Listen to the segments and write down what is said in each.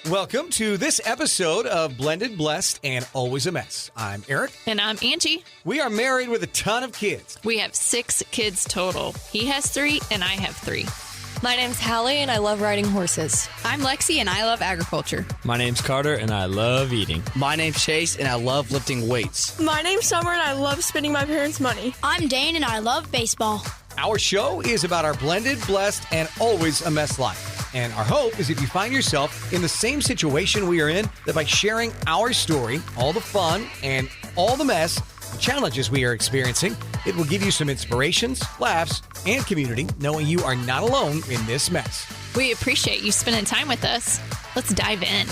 Welcome to this episode of Blended, Blessed, and Always a Mess. I'm Aric. And I'm Angie. We are married with a ton of kids. We have 6 kids total. He has 3 and I have 3. My name's Hallie and I love riding horses. I'm Lexi and I love agriculture. My name's Carter and I love eating. My name's Chase and I love lifting weights. My name's Summer and I love spending my parents' money. I'm Dane and I love baseball. Our show is about our blended, blessed, and always a mess life. And our hope is if you find yourself in the same situation we are in, that by sharing our story, all the fun and all the mess, the challenges we are experiencing, it will give you some inspirations, laughs, and community, knowing you are not alone in this mess. We appreciate you spending time with us. Let's dive in.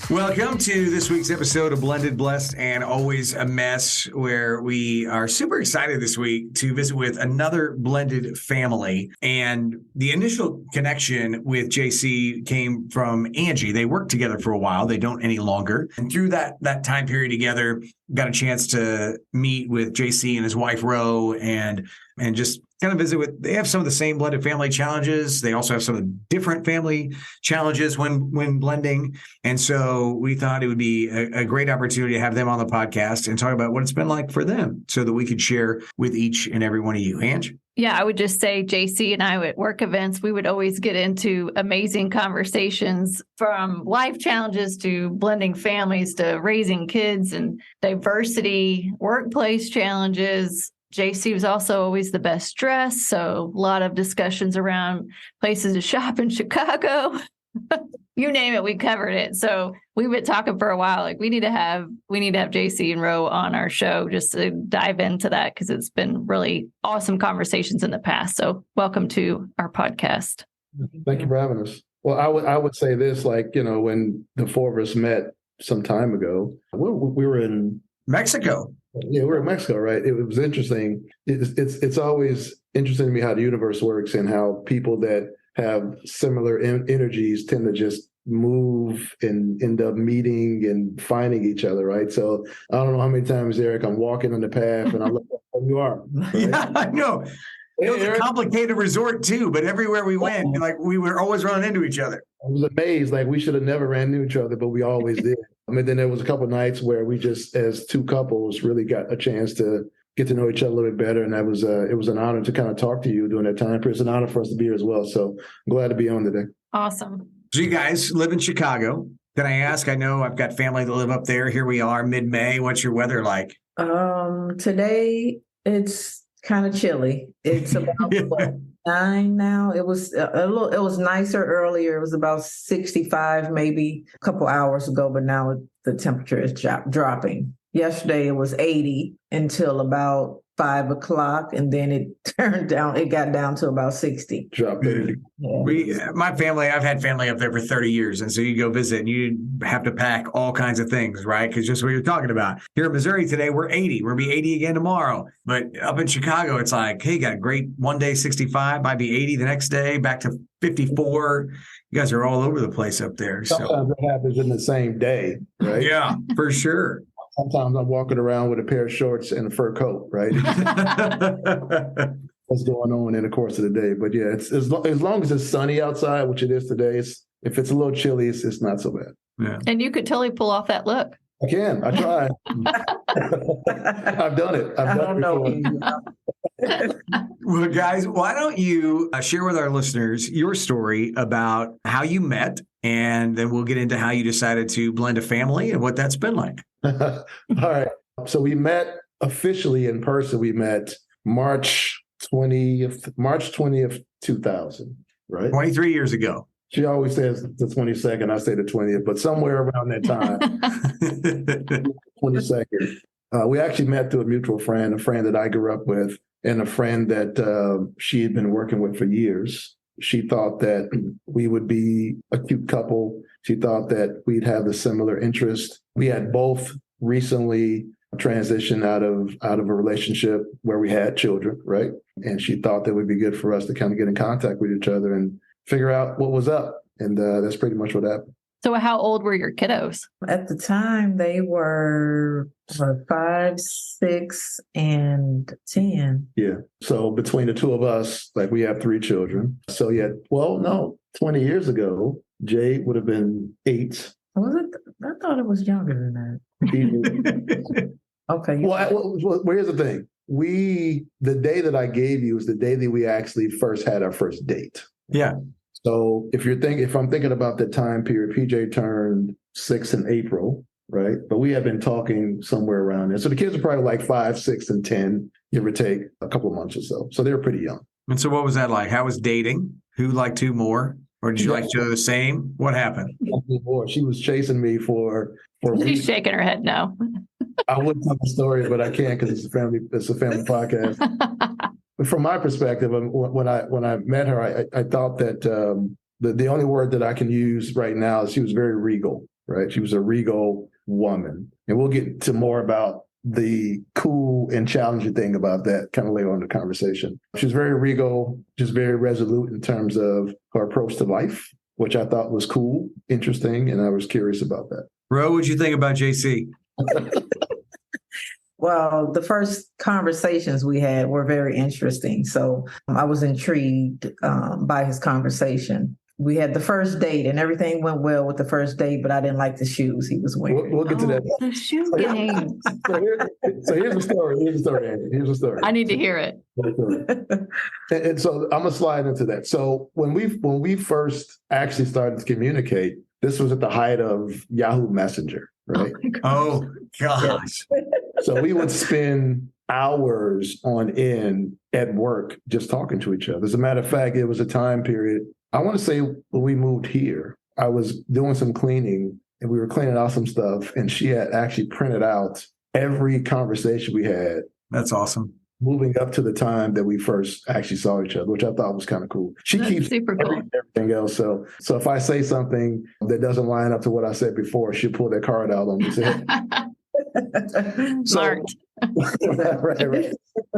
Welcome to this week's episode of Blended, Blessed, and Always a Mess, where we are super excited this week to visit with another blended family. And the initial connection with JC came from Angie. They worked together for a while. They don't any longer. And through that time period together, got a chance to meet with JC and his wife, Ro, and just kind of visit with, they have some of the same blended family challenges. They also have some of the different family challenges when blending. And so we thought it would be a great opportunity to have them on the podcast and talk about what it's been like for them so that we could share with each and every one of you. Ange? Yeah, I would just say JC and I at work events, we would always get into amazing conversations from life challenges to blending families to raising kids and diversity, workplace challenges. JC was also always the best dressed, so a lot of discussions around places to shop in Chicago. You name it, we covered it. So we've been talking for a while. Like we need to have JC and Ro on our show just to dive into that because it's been really awesome conversations in the past. So welcome to our podcast. Thank you for having us. Well, I would say this, like, when the four of us met some time ago, we were in Mexico. Yeah, we're in Mexico, right? It was interesting. It's always interesting to me how the universe works and how people that have similar energies tend to just move and end up meeting and finding each other, right? So I don't know how many times, Aric, I'm walking on the path and I look where you are. Right? Yeah, I know. It was a complicated resort too, but everywhere we went, like we were always running into each other. I was amazed. Like we should have never ran into each other, but we always did. I mean, then there was a couple of nights where we just, as two couples, really got a chance to get to know each other a little bit better. And that was it was an honor to kind of talk to you during that time period. It's an honor for us to be here as well. So I'm glad to be on today. Awesome. So you guys live in Chicago. Can I ask? I know I've got family that live up there. Here we are, mid-May. What's your weather like? Today it's kind of chilly. It's about 9 now. It was it was nicer earlier. It was about 65 maybe a couple hours ago, but now the temperature is dropping. Yesterday it was 80 until about 5 o'clock, and then it turned down. It got down to about 60. Dropped 80. Yeah. I've had family up there for 30 years. And so you go visit and you have to pack all kinds of things, right? Because just what you're talking about. Here in Missouri today, we're 80. We're going to be 80 again tomorrow. But up in Chicago, it's like, hey, got a great one day 65, might be 80 the next day, back to 54. You guys are all over the place up there. Sometimes it happens in the same day, right? Yeah, for sure. Sometimes I'm walking around with a pair of shorts and a fur coat, right? What's going on in the course of the day. But yeah, it's as long as it's sunny outside, which it is today, if it's a little chilly, it's not so bad. Yeah. And you could totally pull off that look. I can. I tried. I've done it. I've done it before. Well, guys, why don't you share with our listeners your story about how you met, and then we'll get into how you decided to blend a family and what that's been like. All right. So we met officially in person. We met March 20th, 2000, right? 23 years ago. She always says the 22nd. I say the 20th, but somewhere around that time, 22nd. We actually met through a mutual friend, a friend that I grew up with, and a friend that she had been working with for years. She thought that we would be a cute couple. She thought that we'd have the similar interest. We had both recently transitioned out of a relationship where we had children, right? And she thought that would be good for us to kind of get in contact with each other and figure out what was up. And that's pretty much what happened. So how old were your kiddos? At the time, they were 5, 6, and 10. Yeah. So between the two of us, like we have 3 children. So yeah, 20 years ago, Jay would have been 8. Was it? I thought it was younger than that. Okay. Well, here's the thing. The day that I gave you is the day that we actually first had our first date. Yeah. So if I'm thinking about the time period, PJ turned 6 in April, right? But we have been talking somewhere around there. So the kids are probably like 5, 6, and 10, give or take a couple of months or so. So they were pretty young. And so what was that like? How was dating? Who liked who more? Or did you like each other the same? What happened? She was chasing me for She's shaking her head no. I wouldn't tell the story, but I can't because it's a family podcast. But from my perspective, when I met her, I thought that the only word that I can use right now is she was very regal, right? She was a regal woman. And we'll get to more about the cool and challenging thing about that kind of later on in the conversation. She was very regal, just very resolute in terms of her approach to life, which I thought was cool, interesting, and I was curious about that. Ro, what'd you think about JC? Well, the first conversations we had were very interesting. So I was intrigued by his conversation. We had the first date and everything went well with the first date, but I didn't like the shoes he was wearing. We'll get to that. The shoe game. So here's the story. Andy. Here's the story. I need to hear it. And so I'm gonna slide into that. So when we first actually started to communicate, this was at the height of Yahoo Messenger, right? Oh gosh. So we would spend hours on end at work just talking to each other. As a matter of fact, it was a time period. I want to say when we moved here, I was doing some cleaning and we were cleaning out some stuff, and she had actually printed out every conversation we had. That's awesome. Moving up to the time that we first actually saw each other, which I thought was kind of cool. She That's keeps super cool. everything else. So if I say something that doesn't line up to what I said before, she'll pull that card out on me. Smart. Right.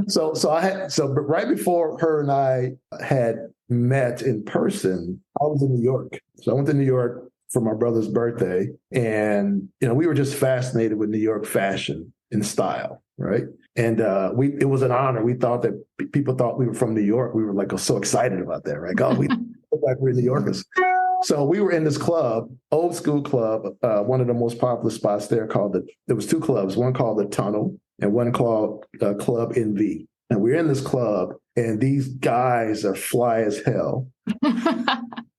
But right before her and I had met in person, I was in New York. So I went to New York for my brother's birthday, and we were just fascinated with New York fashion and style, right? And it was an honor. We thought that people thought we were from New York. We were like so excited about that, right? Oh, we look like we're New Yorkers. So we were in this club, old school club, one of the most popular spots there there was 2 clubs, one called the Tunnel and one called Club NV. And we're in this club and these guys are fly as hell.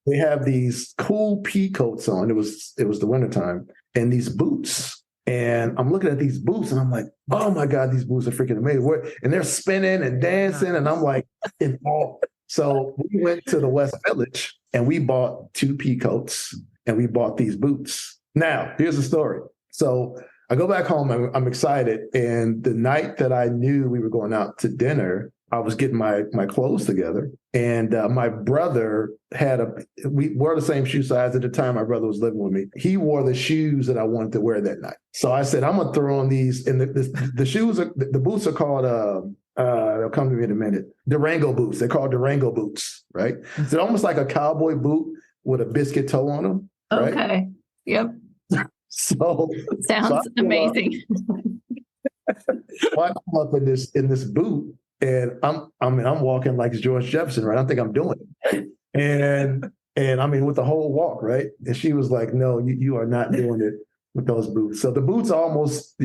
They have these cool pea coats on. It was the wintertime, and these boots. And I'm looking at these boots and I'm like, oh my God, these boots are freaking amazing. And they're spinning and dancing. And I'm like, in awe. So we went to the West Village and we bought 2 pea coats and we bought these boots. Now, here's the story. So I go back home, I'm excited. And the night that I knew we were going out to dinner, I was getting my clothes together. And my brother we wore the same shoe size at the time. My brother was living with me. He wore the shoes that I wanted to wear that night. So I said, I'm going to throw on these. And the shoes, the boots are called, they'll come to me in a minute. Durango boots. They're called Durango boots, right? They're almost like a cowboy boot with a biscuit toe on them. Right? Okay. Yep. Sounds amazing. I'm up in this boot, and I'm walking like George Jefferson, right? I think I'm doing it, and I mean with the whole walk, right? And she was like, "No, you are not doing it with those boots." So the boots almost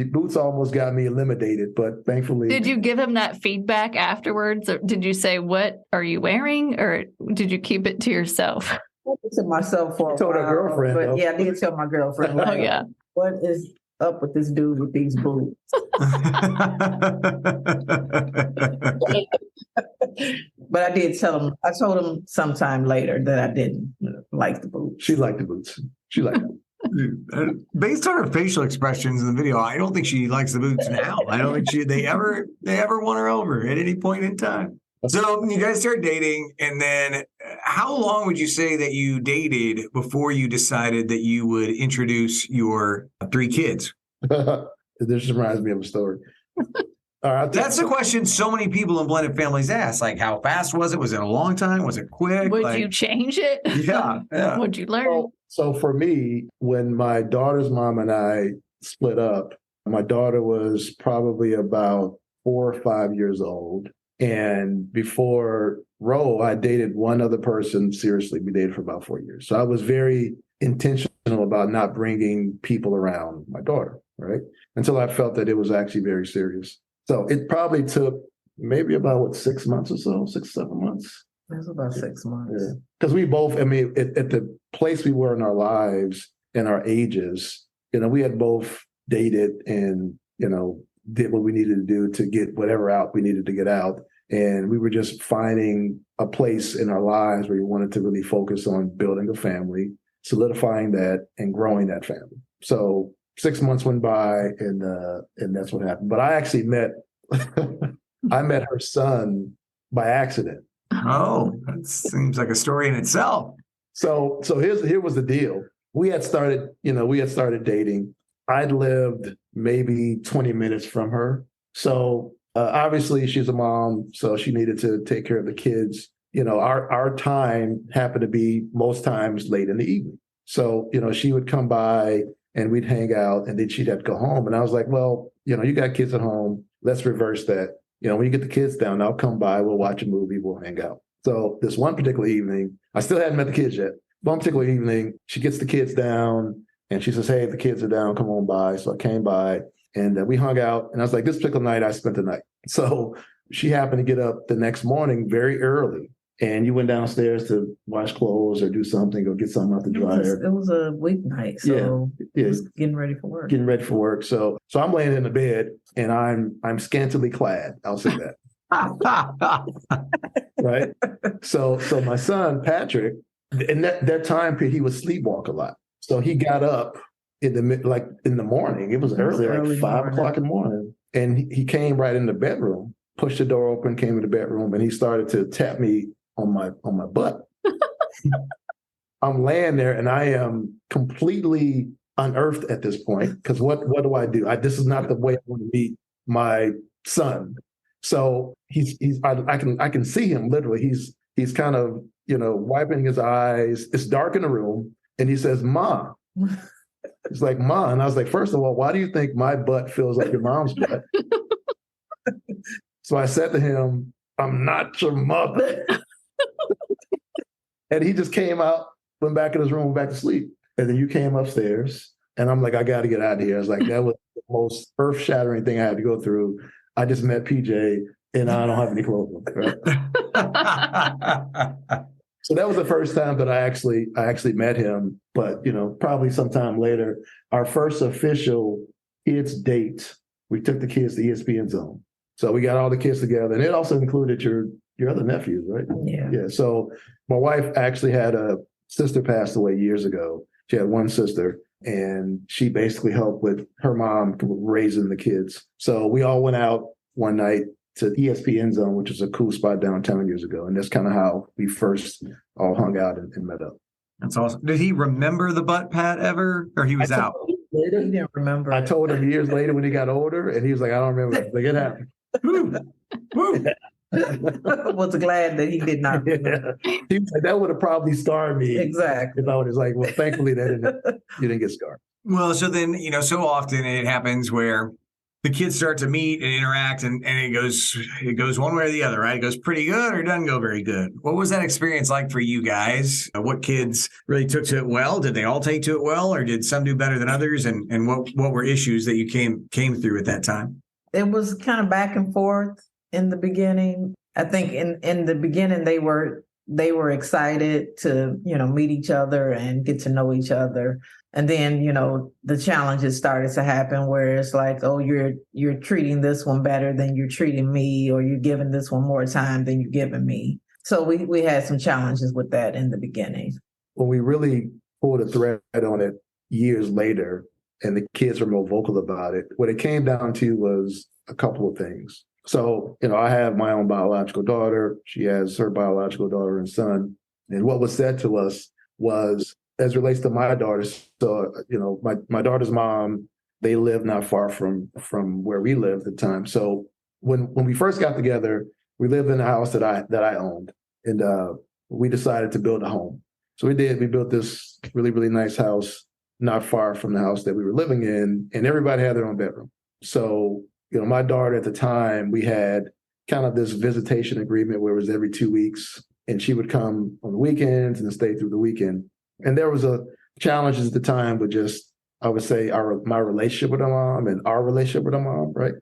got me eliminated, but thankfully. Did you give him that feedback afterwards, or did you say, "What are you wearing," or did you keep it to yourself? I to myself for a told while, her girlfriend, but though. yeah, I did tell my girlfriend. Oh yeah. What is up with this dude with these boots? But I did tell him. I told him sometime later that I didn't like the boots. She liked the boots. She liked them. Based on her facial expressions in the video, I don't think she likes the boots now. I don't think they ever won her over at any point in time. So you guys start dating, and then how long would you say that you dated before you decided that you would introduce your 3 kids? This reminds me of a story. That's the question so many people in blended families ask. Like, how fast was it? Was it a long time? Was it quick? Would you change it? Yeah. Would you learn? So for me, when my daughter's mom and I split up, my daughter was probably about 4 or 5 years old. And before Ro, I dated one other person seriously. We dated for about 4 years. So I was very intentional about not bringing people around my daughter, right? Until I felt that it was actually very serious. So it probably took maybe about 6 months or so, 6, 7 months. It was about 6 months. Because we both, at the place we were in our lives and our ages, we had both dated and, did what we needed to do to get whatever out we needed to get out. And we were just finding a place in our lives where we wanted to really focus on building a family, solidifying that, and growing that family. So 6 months went by, and that's what happened. But I actually met her son by accident. Oh, that seems like a story in itself. So here was the deal. We had started dating. I'd lived maybe 20 minutes from her. So obviously she's a mom, so she needed to take care of the kids. Our time happened to be most times late in the evening. So, she would come by and we'd hang out, and then she'd have to go home. And I was like, well, you got kids at home. Let's reverse that. When you get the kids down, I'll come by, we'll watch a movie, we'll hang out. So this one particular evening, I still hadn't met the kids yet. One particular evening, she gets the kids down and she says, hey, the kids are down, come on by. So I came by and we hung out. And I was like, this particular night, I spent the night. So she happened to get up the next morning very early. And you went downstairs to wash clothes or do something, or get something out the dryer. It was a weeknight, so it was getting ready for work. So I'm laying in the bed and I'm scantily clad. I'll say that. Right. So my son Patrick, in that time period, he would sleepwalk a lot. So he got up in the morning. It was early, like 5 o'clock in the morning, and he came right in the bedroom, pushed the door open, came in the bedroom, and he started to tap me on my butt. I'm laying there and I am completely unearthed at this point, because what do I do? This is not the way I want to meet my son. So I can see him literally. He's kind of, wiping his eyes. It's dark in the room, and he says, "Ma." It's like, "Ma," and I was like, first of all, why do you think my butt feels like your mom's butt? So I said to him, "I'm not your mother." And he just came out, went back in his room, went back to sleep. And then you came upstairs, and I'm like, I got to get out of here. I was like, that was the most earth-shattering thing I had to go through. I just met PJ, and I don't have any clothes on. Right? So that was the first time that I actually met him. But probably sometime later, our first official kids date, we took the kids to ESPN Zone. So we got all the kids together, and it also included your other nephews, right? Yeah. So my wife actually had a sister passed away years ago. She had one sister, and she basically helped with her mom raising the kids. So we all went out one night to ESPN Zone, which is a cool spot downtown years ago. And that's kind of how we first all hung out and met up. That's awesome. Did he remember the butt pat ever, or he was out? He didn't remember. I told him years later when he got older, and he was like, I don't remember. Like, it happened. Woo. Was glad that he did not remember. Yeah. He was like, that would have probably scarred me. Exactly. If I was like, well, thankfully you didn't get scarred. Well, so then, so often it happens where the kids start to meet and interact, and it goes one way or the other, right? It goes pretty good or it doesn't go very good. What was that experience like for you guys? What kids really took to it well? Did they all take to it well, or did some do better than others? And what were issues that you came through at that time? It was kind of back and forth in the beginning. I think in the beginning they were excited to, meet each other and get to know each other. And then, the challenges started to happen where it's like, oh, you're treating this one better than you're treating me, or you're giving this one more time than you're giving me. So we had some challenges with that in the beginning. When we really pulled a thread on it years later, and the kids were more vocal about it, what it came down to was a couple of things. So, I have my own biological daughter. She has her biological daughter and son. And what was said to us was, as relates to my daughters, so, my daughter's mom, they live not far from where we lived at the time. So when we first got together, we lived in a house that I owned, and we decided to build a home. So we did. We built this really, really nice house not far from the house that we were living in, and everybody had their own bedroom. So, my daughter at the time, we had kind of this visitation agreement where it was every 2 weeks, and she would come on the weekends and stay through the weekend. And there was a challenges at the time with just, I would say, my relationship with her mom and our relationship with her mom, right?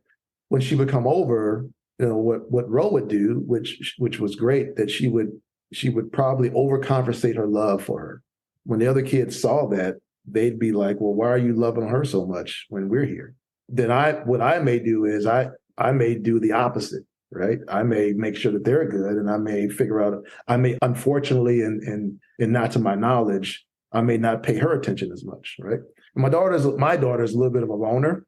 When she would come over, what Ro would do, which was great, that she would probably overcompensate her love for her. When the other kids saw that, they'd be like, well, why are you loving her so much when we're here? Then what I may do is I may do the opposite, right? I may make sure that they're good, and I may figure out, unfortunately, and not to my knowledge, I may not pay her attention as much, right? My daughter's a little bit of a loner.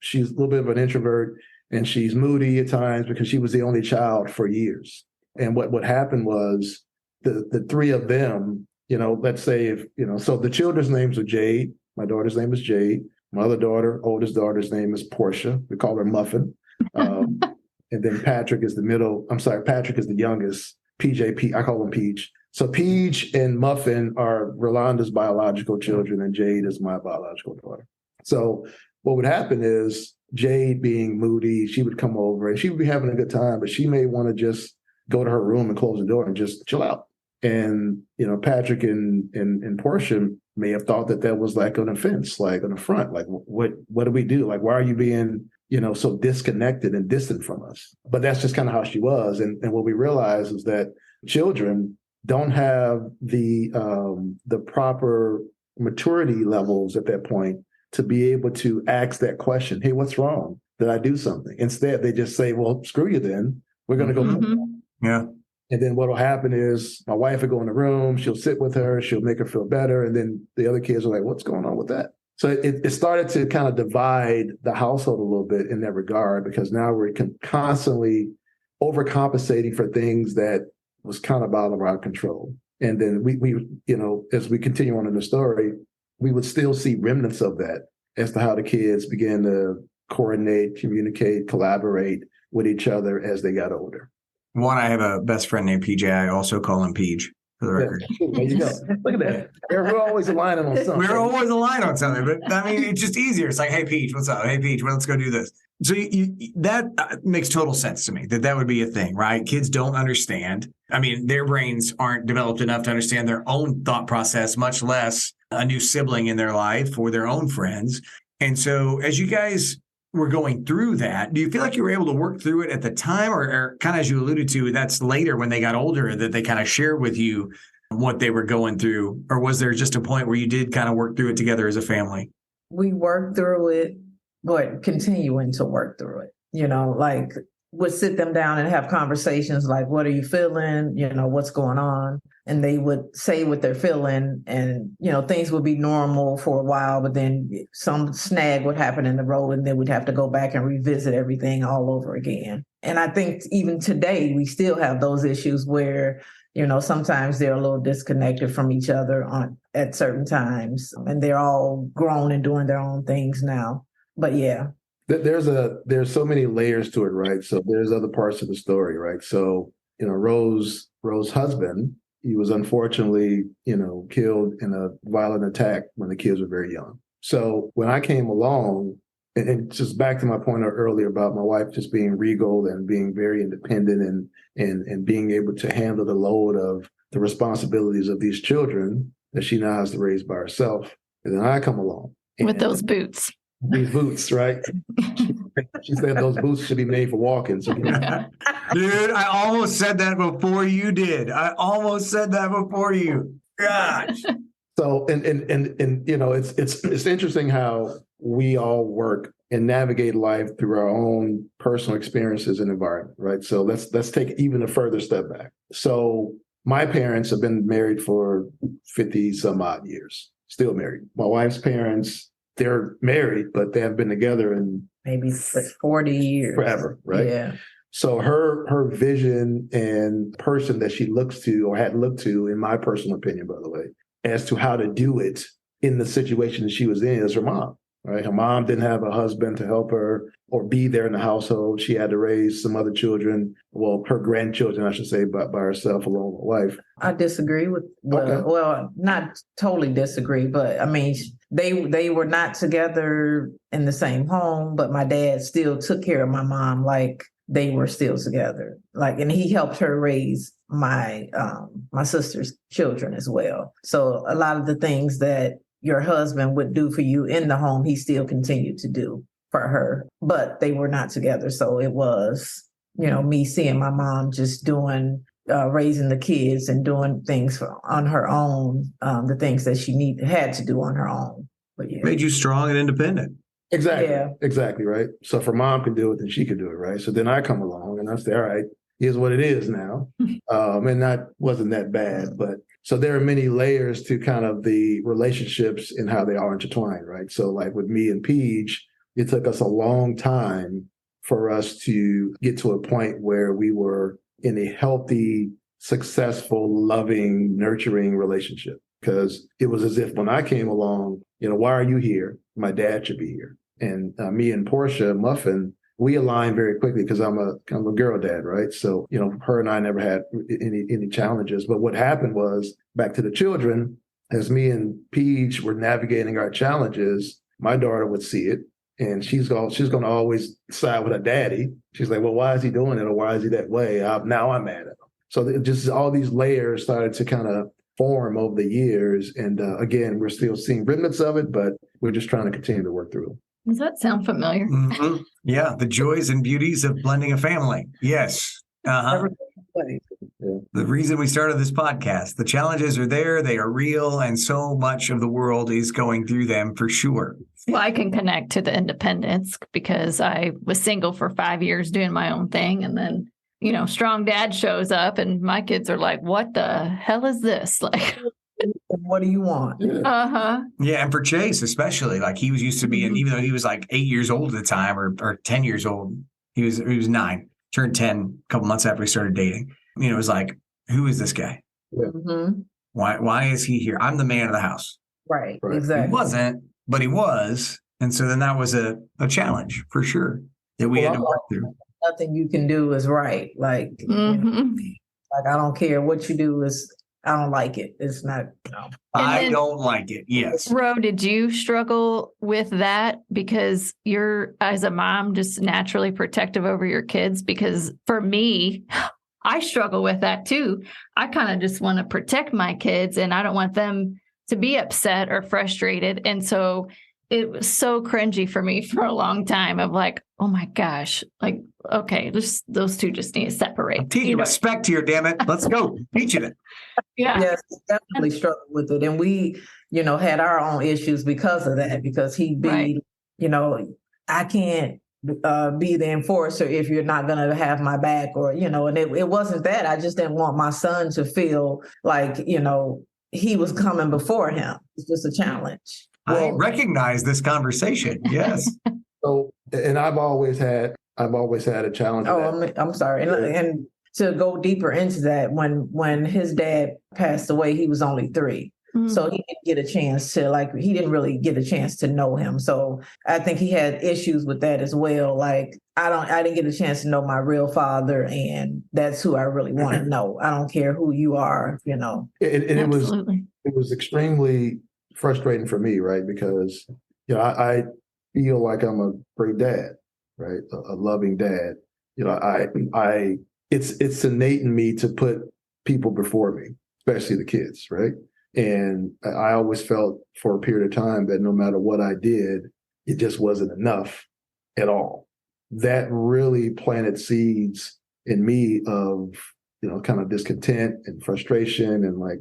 She's a little bit of an introvert, and she's moody at times because she was the only child for years. And what happened was the three of them, let's say so the children's names are Jade. My daughter's name is Jade. My other daughter, oldest daughter's name is Portia. We call her Muffin. And then Patrick is the youngest. I call him Peach. So Peach and Muffin are Rolanda's biological children, and Jade is my biological daughter. So what would happen is Jade, being moody, she would come over and she would be having a good time, but she may want to just go to her room and close the door and just chill out. And, Patrick and Portia may have thought that was like an offense, like an affront. Like, what do we do? Like, why are you being, so disconnected and distant from us? But that's just kind of how she was. And what we realized is that children don't have the proper maturity levels at that point to be able to ask that question. Hey, what's wrong? Did I do something? Instead, they just say, well, screw you then. We're going to go. Mm-hmm. Yeah. And then what will happen is my wife will go in the room, she'll sit with her, she'll make her feel better. And then the other kids are like, what's going on with that? So it started to kind of divide the household a little bit in that regard, because now we're constantly overcompensating for things that was kind of out of our control. And then we as we continue on in the story, we would still see remnants of that as to how the kids began to coordinate, communicate, collaborate with each other as they got older. One, I have a best friend named PJ. I also call him Peach, for the record. There you go. Look at that. We're always aligning on something. We're always aligned on something, but I mean, it's just easier. It's like, hey, Peach, what's up? Hey, Peach, well, let's go do this. So that makes total sense to me, that would be a thing, right? Kids don't understand. I mean, their brains aren't developed enough to understand their own thought process, much less a new sibling in their life or their own friends. And so as you guys were going through that, do you feel like you were able to work through it at the time, or kind of, as you alluded to, that's later when they got older that they kind of shared with you what they were going through? Or was there just a point where you did kind of work through it together as a family? We worked through it, but continuing to work through it, like would sit them down and have conversations like, what are you feeling? What's going on? And they would say what they're feeling, and, things would be normal for a while, but then some snag would happen in the road, and then we'd have to go back and revisit everything all over again. And I think even today, we still have those issues where, sometimes they're a little disconnected from each other at certain times, and they're all grown and doing their own things now. But yeah. There's so many layers to it, right? So there's other parts of the story, right? So, Rose's husband, he was unfortunately, killed in a violent attack when the kids were very young. So when I came along, and just back to my point earlier about my wife just being regal and being very independent and being able to handle the load of the responsibilities of these children that she now has to raise by herself. And then I come along. With those boots. These boots, right? She said those boots should be made for walking. So Dude, I almost said that before you did. Gosh. So, and it's interesting how we all work and navigate life through our own personal experiences and environment, right? So let's take even a further step back. So my parents have been married for 50 some odd years, still married. My wife's parents, they're married, but they have been together in maybe 40 years. Forever, right? Yeah. So her vision and person that she looks to, or had looked to, in my personal opinion, by the way, as to how to do it in the situation that she was in, is her mom. right? Her mom didn't have a husband to help her or be there in the household. She had to raise some other children, well, her grandchildren, I should say, by herself along with wife. I disagree with, well, not totally disagree, but I mean, they were not together in the same home, but my dad still took care of my mom like they were still together. Like, and he helped her raise my sister's children as well. So a lot of the things that your husband would do for you in the home, he still continued to do for her, but they were not together. So it was, me seeing my mom just doing, raising the kids and doing things on her own, the things that she had to do on her own. But yeah. Made you strong and independent. Exactly. Yeah. Exactly. Right. So if her mom could do it, then she could do it. Right. So then I come along and I say, all right, here's what it is now. And that wasn't that bad, but so there are many layers to kind of the relationships and how they are intertwined. Right. So like with me and Peach, it took us a long time for us to get to a point where we were in a healthy, successful, loving, nurturing relationship. Because it was as if when I came along, why are you here? My dad should be here. And me and Portia Muffin, we aligned very quickly because I'm a girl dad, right? So, her and I never had any challenges. But what happened was, back to the children, as me and Peach were navigating our challenges, my daughter would see it. And she's going to always side with her daddy. She's like, well, why is he doing it? Or why is he that way? Now I'm mad at him. So just all these layers started to kind of form over the years. And again, we're still seeing remnants of it, but we're just trying to continue to work through it. Does that sound familiar? Mm-hmm. Yeah. The joys and beauties of blending a family. Yes. Uh-huh. Yeah. The reason we started this podcast, the challenges are there, they are real, and so much of the world is going through them for sure. Well, I can connect to the independence because I was single for 5 years doing my own thing. And then, strong dad shows up and my kids are like, what the hell is this? Like, what do you want? Uh-huh. Yeah. And for Chase, especially, like he was used to being, even though he was like 8 years old at the time or 10 years old, he was 9, turned 10 a couple months after we started dating. It was like, who is this guy? Yeah. Mm-hmm. Why is he here? I'm the man of the house. Right. Exactly. He wasn't, but he was. And so then that was a challenge for sure that we had to work through. Nothing you can do is right. Like, like I don't care what you do I don't like it. It's not. No. I don't like it. Yes. Ro, did you struggle with that because you're, as a mom, just naturally protective over your kids? Because for me, I struggle with that too. I kind of just want to protect my kids and I don't want them to be upset or frustrated. And so it was so cringy for me for a long time of like, oh my gosh, like, okay, those two just need to separate. I'm teaching respect here, damn it. Let's go. Teaching it. Yeah. Yes, definitely struggled with it. And we, had our own issues because of that, because he'd be, I can't be the enforcer if you're not going to have my back or, and it wasn't that. I just didn't want my son to feel like, he was coming before him. It's just a challenge. I recognize this conversation. Yes. So, and I've always had a challenge. I'm sorry. And to go deeper into that, when his dad passed away, he was only 3. Mm-hmm. So he didn't get a chance to he didn't really get a chance to know him. So I think he had issues with that as well. Like I didn't get a chance to know my real father, and that's who I really want to know. I don't care who you are, And it was extremely frustrating for me, right? Because I feel like I'm a great dad, right? A loving dad. It's innate in me to put people before me, especially the kids, right? And I always felt for a period of time that no matter what I did, it just wasn't enough at all. That really planted seeds in me of, kind of discontent and frustration and like,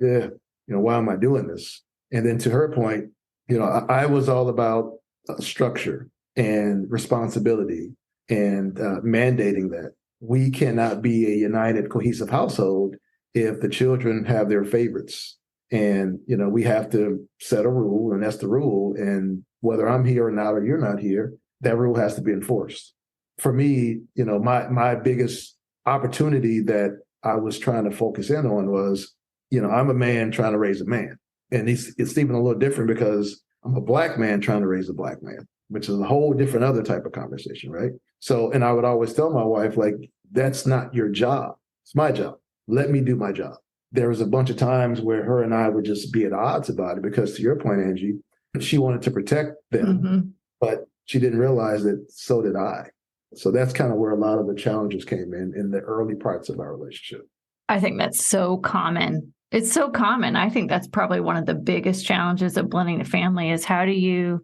why am I doing this? And then to her point, I was all about structure and responsibility and mandating that we cannot be a united, cohesive household if the children have their favorites. And, we have to set a rule, and that's the rule. And whether I'm here or not, or you're not here, that rule has to be enforced. For me, my biggest opportunity that I was trying to focus in on was, I'm a man trying to raise a man. And it's even a little different because I'm a Black man trying to raise a Black man. which is a whole different other type of conversation, right? So, and I would always tell my wife, like, that's not your job. It's my job. Let me do my job. There was a bunch of times where her and I would just be at odds about it because, to your point, Angie, she wanted to protect them, but she didn't realize that so did I. So that's kind of where a lot of the challenges came in the early parts of our relationship. I think that's so common. It's so common. I think that's probably one of the biggest challenges of blending a family is how do you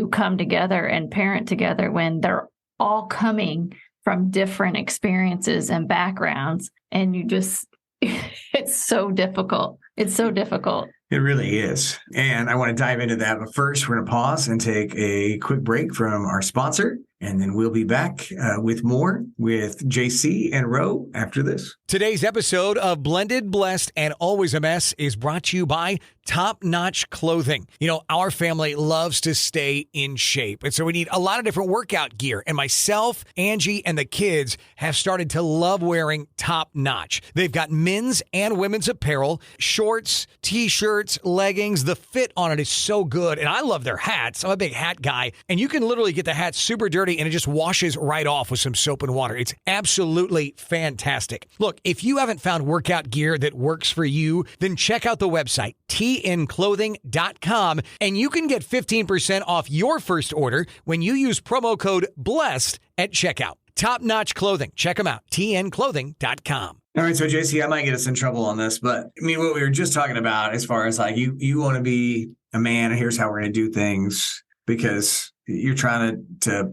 come together and parent together when they're all coming from different experiences and backgrounds, and you just it's so difficult. It's so difficult. It really is. And I want to dive into that. But first, we're going to pause and take a quick break from our sponsor. And then we'll be back with more with JC and Ro after this. Today's episode of Blended, Blessed, and Always a Mess is brought to you by Top Notch Clothing. You know, our family loves to stay in shape. And so we need a lot of different workout gear. And myself, Angie, and the kids have started to love wearing Top Notch. They've got men's and women's apparel, shorts, t-shirts, leggings. The fit on it is so good. And I love their hats. I'm a big hat guy. And you can literally get the hat super dirty and it just washes right off with some soap and water. It's absolutely fantastic. Look, if you haven't found workout gear that works for you, then check out the website, tnclothing.com, and you can get 15% off your first order when you use promo code BLESSED at checkout. Top Notch Clothing. Check them out, tnclothing.com. All right, so JC, I might get us in trouble on this, but I mean, what we were just talking about as far as like you want to be a man, and here's how we're going to do things, because you're trying to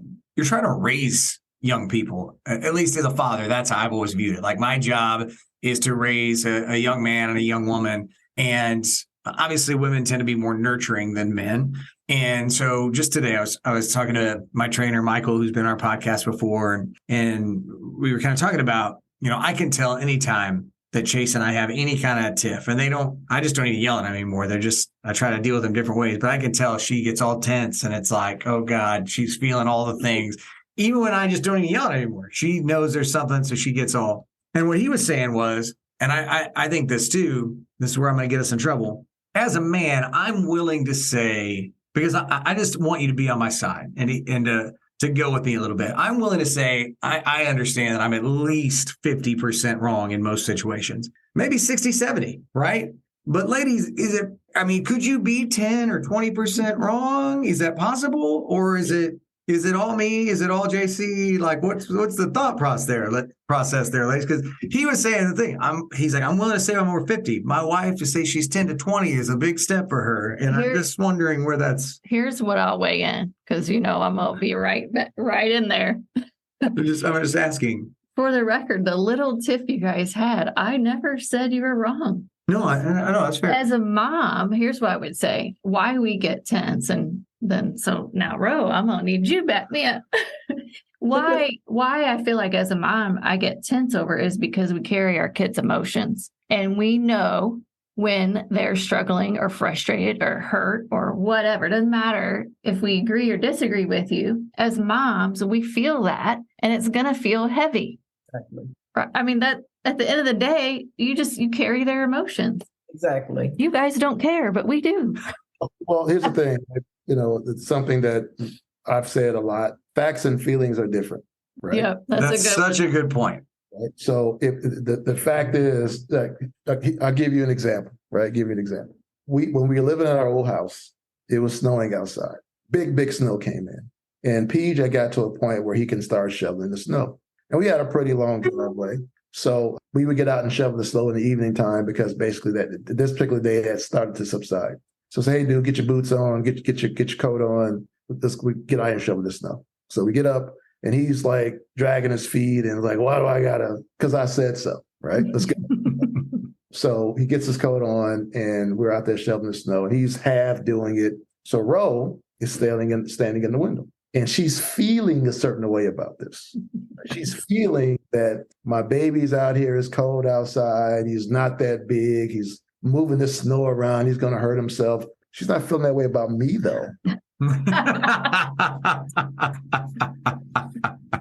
raise young people, at least as a father. That's how I've always viewed it. Like, my job is to raise a young man and a young woman. And obviously women tend to be more nurturing than men. And so just today I was talking to my trainer, Michael, who's been on our podcast before. And we were kind of talking about, you know, I can tell anytime that Chase and I have any kind of tiff, and I just don't even yell at them anymore. I try to deal with them different ways, but I can tell she gets all tense and it's like, oh God, she's feeling all the things. Even when I just don't even yell at her anymore, she knows there's something. So she gets all, and what he was saying was, and I think this too, this is where I'm going to get us in trouble. As a man, I'm willing to say, because I just want you to be on my side and to go with me a little bit. I'm willing to say, I understand that I'm at least 50% wrong in most situations, maybe 60, 70, right? But ladies, could you be 10 or 20% wrong? Is that possible? Or is it all me? Is it all JC? Like, what's the thought process there, ladies? Because he was saying the thing. He's like, I'm willing to say I'm over 50. My wife to say she's 10 to 20 is a big step for her. And I'm just wondering where that's. Here's what I'll weigh in, because I'm gonna be right in there. I'm just asking. For the record, the little tiff you guys had, I never said you were wrong. No, I know that's fair. As a mom, here's what I would say: why we get tense, and then so now, Ro, I'm gonna need you to back me up. Why I feel like as a mom I get tense over is because we carry our kids' emotions, and we know when they're struggling or frustrated or hurt or whatever. It doesn't matter if we agree or disagree with you. As moms, we feel that, and it's gonna feel heavy. Exactly. I mean, that at the end of the day, you carry their emotions. Exactly. You guys don't care, but we do. Well, here's the thing. It's something that I've said a lot. Facts and feelings are different, right? Yeah, that's such a good point. Right? So if the fact is that, I'll give you an example, right? When we were living in our old house, it was snowing outside. Big snow came in. And PJ got to a point where he can start shoveling the snow. And we had a pretty long driveway. So we would get out and shovel the snow in the evening time, because basically this particular day had started to subside. So say, hey, dude, get your boots on, get your coat on. We get out and shovel the snow. So we get up and he's like dragging his feet and like, why do I gotta? Because I said so, right? Let's go. So he gets his coat on and we're out there shoveling the snow and he's half doing it. So Ro is standing in the window. And she's feeling a certain way about this. She's feeling that my baby's out here, it's cold outside, he's not that big, he's moving the snow around, he's going to hurt himself. She's not feeling that way about me, though.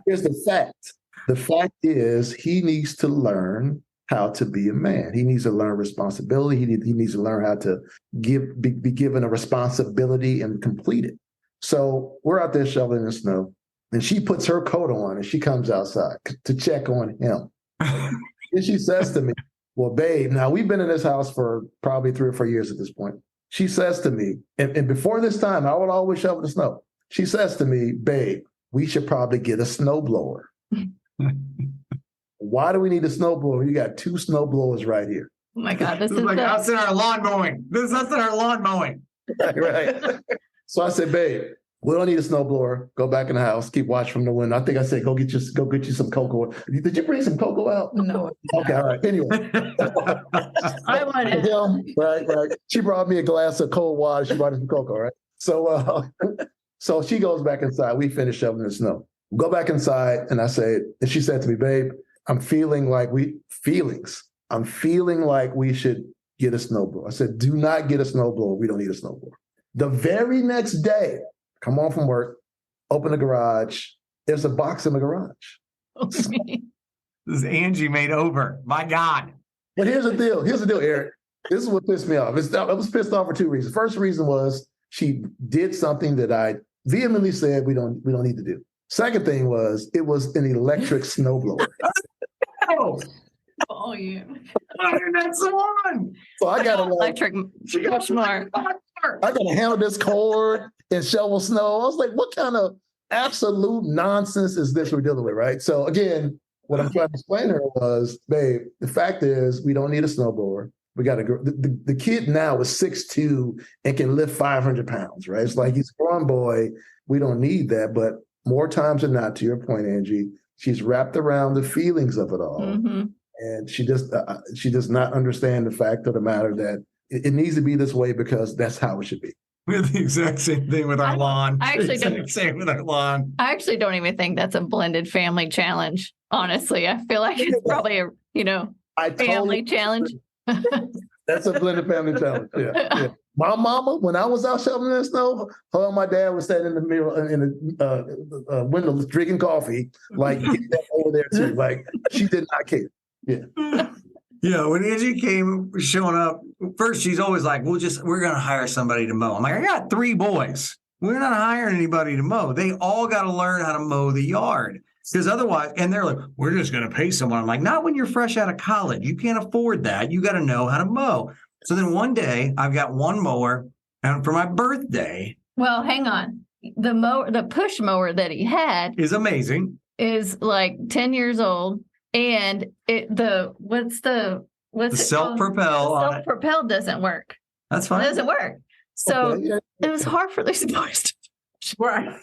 Here's the fact. The fact is he needs to learn how to be a man. He needs to learn responsibility. He needs to learn how to be given a responsibility and complete it. So we're out there shoveling the snow, and she puts her coat on and she comes outside to check on him. And she says to me, well, babe, now we've been in this house for probably 3 or 4 years at this point. She says to me, and before this time, I would always shovel the snow. She says to me, babe, we should probably get a snowblower. Why do we need a snowblower? You got 2 snowblowers right here. Oh my God, this is like us in our lawn mowing. This is us in our lawn mowing. Right. So I said, babe, we don't need a snowblower. Go back in the house. Keep watch from the window. I think I said, go get you some cocoa. Did you bring some cocoa out? No. Okay, all right. Anyway. I want it. Right. She brought me a glass of cold water. She brought me some cocoa, right? So so she goes back inside. We finish shoveling the snow. Go back inside, and she said to me, babe, I'm feeling like we should get a snowblower. I said, do not get a snowblower. We don't need a snowblower. The very next day, come home from work, open the garage. There's a box in the garage. This is Angie made over. My God. But here's the deal, Aric. This is what pissed me off. I was pissed off for 2 reasons. First reason was she did something that I vehemently said we don't need to do. Second thing was it was an electric snowblower. Oh, yeah. That's the one. So I got electric push more. I got to handle this cord and shovel snow. I was like, what kind of absolute nonsense is this we're dealing with, right? So again, what I'm trying to explain to her was, babe, the fact is we don't need a snowblower. We got the kid now is 6'2" and can lift 500 pounds, right? It's like he's a grown boy. We don't need that. But more times than not, to your point, Angie, she's wrapped around the feelings of it all. Mm-hmm. And she does not understand the fact of the matter that it needs to be this way because that's how it should be. We have the exact same thing with our lawn. I actually don't. Same with our lawn. I actually don't even think that's a blended family challenge. Honestly, I feel like it's probably a family challenge. That's a blended family challenge. Yeah. My mama, when I was out shoveling the snow, her and my dad was standing in the mirror in the window drinking coffee, like get that over there too. Like she did not care. Yeah. Yeah, when Angie came showing up, first she's always like, we're gonna hire somebody to mow. I'm like, I got 3 boys. We're not hiring anybody to mow. They all got to learn how to mow the yard. Because otherwise, and they're like, we're just gonna pay someone. I'm like, not when you're fresh out of college. You can't afford that. You got to know how to mow. So then one day I've got one mower, and for my birthday. Well, hang on. The push mower that he had is amazing. Is like 10 years old. And the self-propel. Self-propel doesn't work. That's fine. It doesn't work. So it was hard for these boys to right.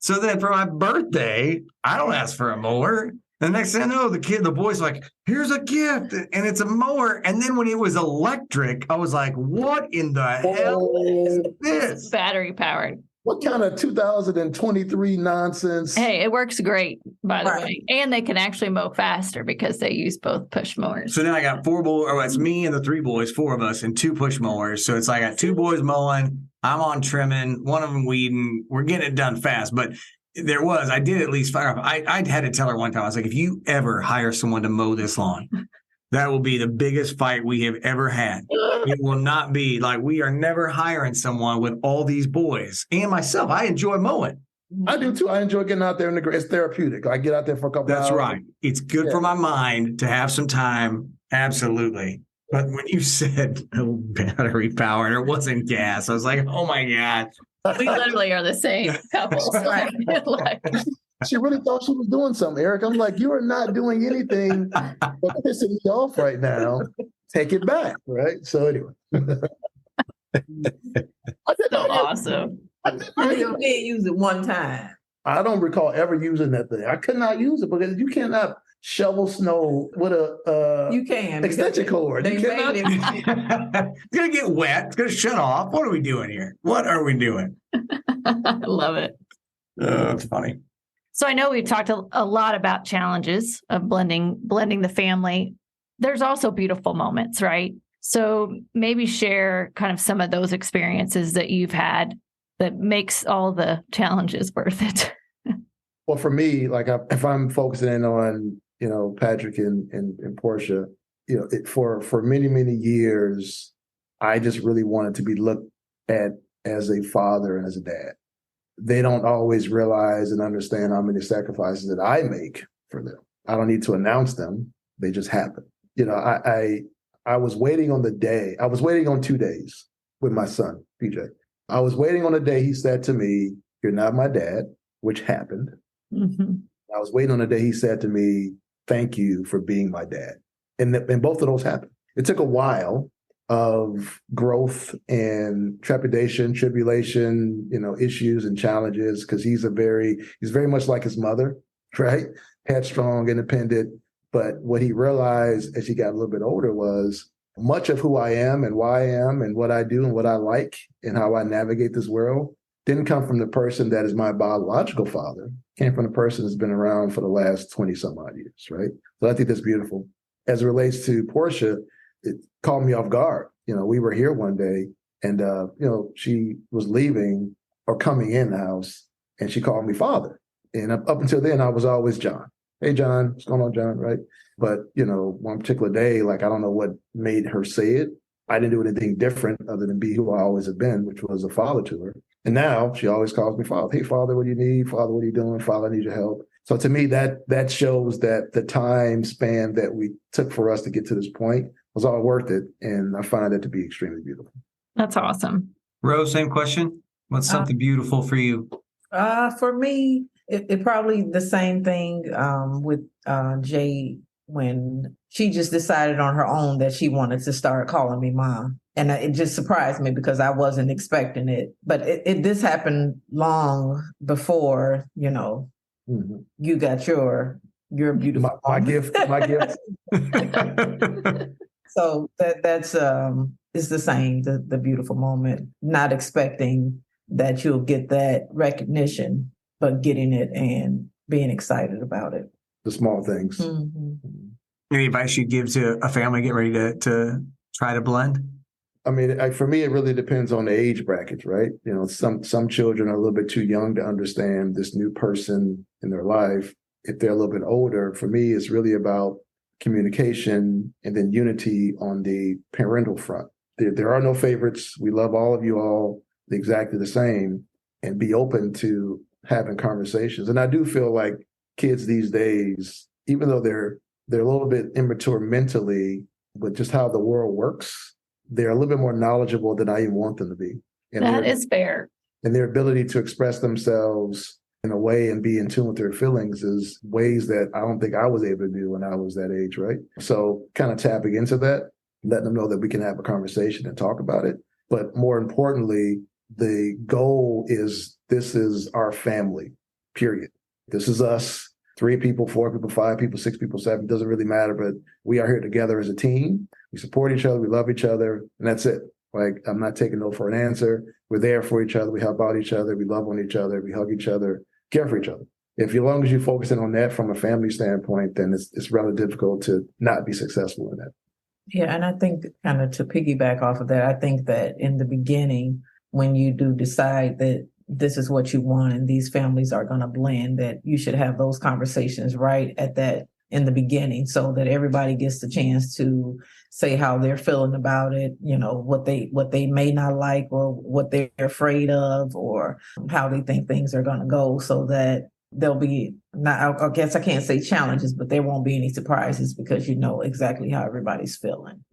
So then for my birthday, I don't ask for a mower. The next thing I know, the boy's like, here's a gift. And it's a mower. And then when it was electric, I was like, what in the hell is this? Battery powered. What kind of 2023 nonsense? Hey, it works great, by the way. And they can actually mow faster because they use both push mowers. So now I got 4 boys, or it's me and the 3 boys, 4 of us, and 2 push mowers. So it's like I got 2 boys mowing, I'm on trimming, one of them weeding. We're getting it done fast. But I did at least fire off. I had to tell her one time, I was like, if you ever hire someone to mow this lawn, that will be the biggest fight we have ever had. It will not be like we are never hiring someone with all these boys and myself. I enjoy mowing. I do too. I enjoy getting out there in the grass. It's therapeutic. I get out there for a couple hours. That's right. It's good for my mind to have some time. Absolutely. But when you said battery powered, it wasn't gas. I was like, oh my God. We literally are the same couple. She really thought she was doing something, Aric. I'm like, you are not doing anything but pissing me off right now. Take it back, right? So anyway. Awesome. You did use it one time. I don't recall ever using that thing. I could not use it because you cannot shovel snow with a you can extension cord. You cannot. It's gonna get wet. It's gonna shut off. What are we doing here? What are we doing? I love it. It's funny. So I know we've talked a lot about challenges of blending the family. There's also beautiful moments, right? So maybe share kind of some of those experiences that you've had that makes all the challenges worth it. Well, for me, like if I'm focusing in on, Patrick and Portia, for many, many years, I just really wanted to be looked at as a father and as a dad. they don't always realize and understand how many sacrifices that I make for them. I don't need to announce them. They just happen. I was waiting on the day. I was waiting on 2 days with my son, PJ. I was waiting on the day he said to me, "You're not my dad," which happened. Mm-hmm. I was waiting on the day he said to me, "Thank you for being my dad." And both of those happened. It took a while of growth and trepidation, tribulation, issues and challenges, because he's very much like his mother, right? Headstrong, independent. But what he realized as he got a little bit older was much of who I am and why I am and what I do and what I like and how I navigate this world didn't come from the person that is my biological father. It came from the person that's been around for the last 20 some odd years, right? So I think that's beautiful. As it relates to Portia, it caught me off guard. We were here one day and, she was leaving or coming in the house and she called me father. And up until then, I was always John. "Hey, John, what's going on, John?" Right? But, one particular day, I don't know what made her say it. I didn't do anything different other than be who I always have been, which was a father to her. And now she always calls me father. "Hey, father, what do you need? Father, what are you doing? Father, I need your help." So to me, that shows that the time span that we took for us to get to this point was all worth it. And I find that to be extremely beautiful. That's awesome. Rose, same question. What's something beautiful for you? For me, it probably the same thing with Jay, when she just decided on her own that she wanted to start calling me mom. And it just surprised me because I wasn't expecting it. But this happened long before, Mm-hmm. you got your beautiful my gift. So that's it's the same, the beautiful moment, not expecting that you'll get that recognition, but getting it and being excited about it. The small things. Mm-hmm. Any advice you'd give to a family getting ready to try to blend? I mean, for me, it really depends on the age brackets, right? Some children are a little bit too young to understand this new person in their life. If they're a little bit older, for me, it's really about communication and then unity on the parental front. There are no favorites. We love all of you all exactly the same, and be open to having conversations. And I do feel like kids these days, even though they're a little bit immature mentally, but just how the world works, they're a little bit more knowledgeable than I even want them to be. And that is fair. And their ability to express themselves in a way and be in tune with their feelings is ways that I don't think I was able to do when I was that age, right? So kind of tapping into that, letting them know that we can have a conversation and talk about it. But more importantly, the goal is this is our family, period. This is us, 3 people, 4 people, 5 people, 6 people, 7, it doesn't really matter, but we are here together as a team. We support each other, we love each other, and that's it. I'm not taking no for an answer. We're there for each other, we help out each other, we love on each other, we hug each other, care for each other. As long as you're focusing on that from a family standpoint, then it's rather difficult to not be successful in that. Yeah, and I think kind of to piggyback off of that, I think that in the beginning, when you do decide that this is what you want and these families are going to blend, that you should have those conversations right at that in the beginning, so that everybody gets the chance to say how they're feeling about it, what they may not like or what they're afraid of or how they think things are going to go, so that there'll be not, I guess I can't say challenges, but there won't be any surprises because you know exactly how everybody's feeling.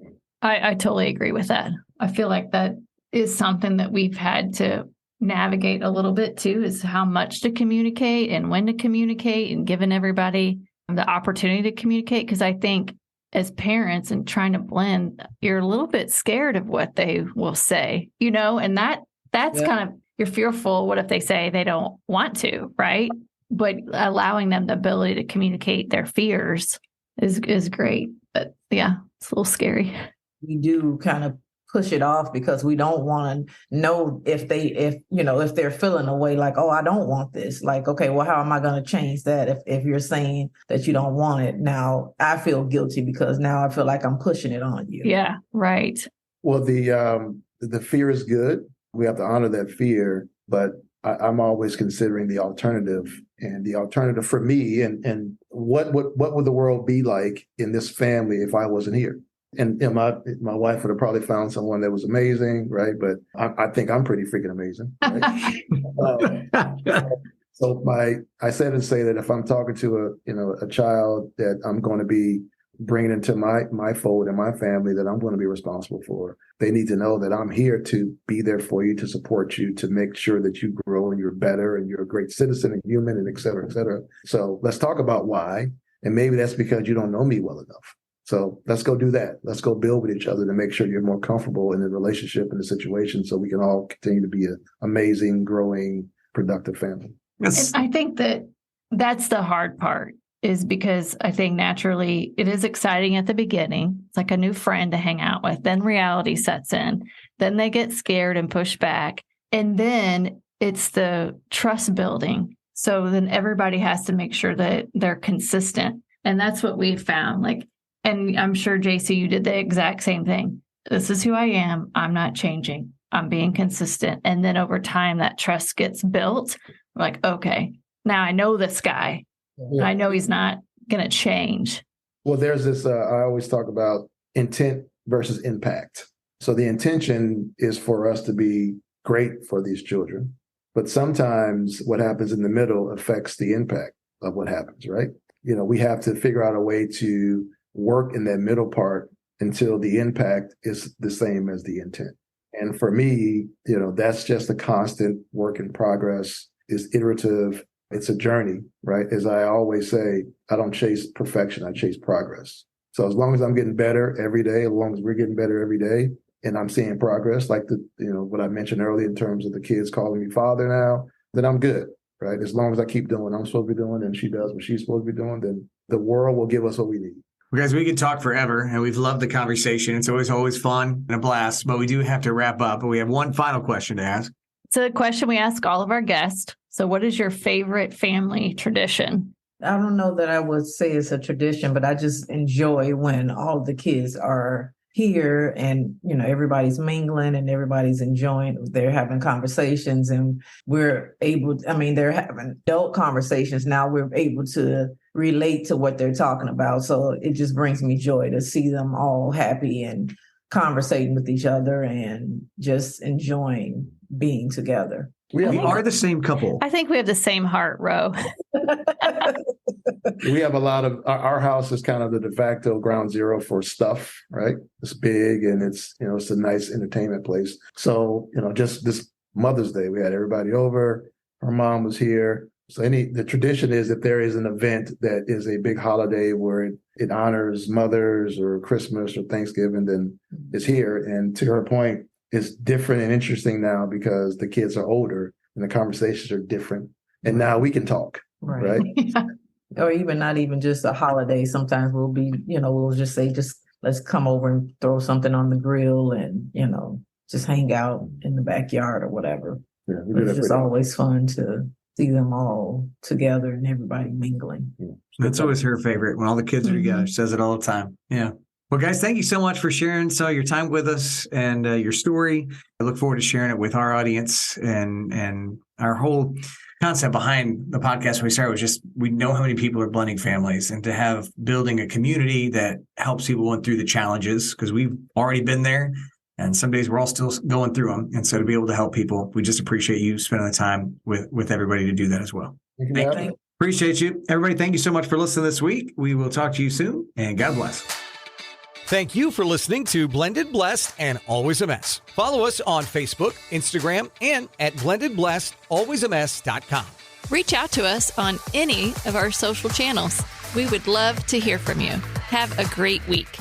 I totally agree with that. I feel like that is something that we've had to navigate a little bit too, is how much to communicate and when to communicate and giving everybody the opportunity to communicate. Because I think as parents and trying to blend, you're a little bit scared of what they will say, and that's kind of, you're fearful. What if they say they don't want to, right? But allowing them the ability to communicate their fears is great. But yeah, it's a little scary. We do kind of push it off because we don't want to know if they're feeling a way like, oh, I don't want this. Like, okay, well, how am I going to change that if you're saying that you don't want it? Now I feel guilty because now I feel like I'm pushing it on you. Yeah, right. Well, the fear is good. We have to honor that fear, but I'm always considering the alternative, and the alternative for me and what would the world be like in this family if I wasn't here? And my wife would have probably found someone that was amazing, right? But I think I'm pretty freaking amazing. Right? So I said and say that if I'm talking to a child that I'm going to be bringing into my fold and my family that I'm going to be responsible for, they need to know that I'm here to be there for you, to support you, to make sure that you grow and you're better and you're a great citizen and human and et cetera, et cetera. So let's talk about why. And maybe that's because you don't know me well enough. So let's go do that. Let's go build with each other to make sure you're more comfortable in the relationship and the situation so we can all continue to be an amazing, growing, productive family. And I think that's the hard part, is because I think naturally it is exciting at the beginning. It's like a new friend to hang out with. Then reality sets in. Then they get scared and push back. And then it's the trust building. So then everybody has to make sure that they're consistent. And that's what we found. And I'm sure, JC, you did the exact same thing. This is who I am. I'm not changing. I'm being consistent. And then over time, that trust gets built. We're like, okay, now I know this guy. Yeah. I know he's not going to change. Well, there's this, I always talk about intent versus impact. So the intention is for us to be great for these children. But sometimes what happens in the middle affects the impact of what happens, right? We have to figure out a way to work in that middle part until the impact is the same as the intent. And for me, that's just a constant work in progress. It's iterative. It's a journey, right? As I always say, I don't chase perfection. I chase progress. So as long as I'm getting better every day, as long as we're getting better every day, and I'm seeing progress, like what I mentioned earlier in terms of the kids calling me father now, then I'm good, right? As long as I keep doing what I'm supposed to be doing and she does what she's supposed to be doing, then the world will give us what we need. Well, guys, we could talk forever, and we've loved the conversation. It's always fun and a blast, but we do have to wrap up. But we have one final question to ask. It's a question we ask all of our guests. So what is your favorite family tradition? I don't know that I would say it's a tradition, but I just enjoy when all the kids are here and, everybody's mingling and everybody's enjoying, they're having conversations and they're having adult conversations. Now we're able to relate to what they're talking about. So it just brings me joy to see them all happy and conversating with each other and just enjoying being together. We are the same couple. I think we have the same heart, Ro. We have a lot of, our house is kind of the de facto ground zero for stuff, right? It's big and it's a nice entertainment place. So, just this Mother's Day, we had everybody over. Her mom was here. So the tradition is if there is an event that is a big holiday where it honors mothers or Christmas or Thanksgiving, then it's here. And to her point, it's different and interesting now because the kids are older and the conversations are different. And now we can talk, right? Yeah. Or even not even just a holiday. Sometimes we'll be, we'll just say, let's come over and throw something on the grill and, just hang out in the backyard or whatever. Yeah, it's just always fun to see them all together and everybody mingling. Yeah. That's always her favorite when all the kids are together. She says it all the time. Yeah. Well, guys, thank you so much for sharing your time with us and your story. I look forward to sharing it with our audience and our whole concept behind the podcast when we started was just we know how many people are blending families and to have building a community that helps people went through the challenges because we've already been there and some days we're all still going through them. And so to be able to help people, we just appreciate you spending the time with everybody to do that as well. Thank you. Appreciate you. Everybody, thank you so much for listening this week. We will talk to you soon and God bless. Thank you for listening to Blended, Blessed, and Always a Mess. Follow us on Facebook, Instagram, and at blendedblessedalwaysamess.com. Reach out to us on any of our social channels. We would love to hear from you. Have a great week.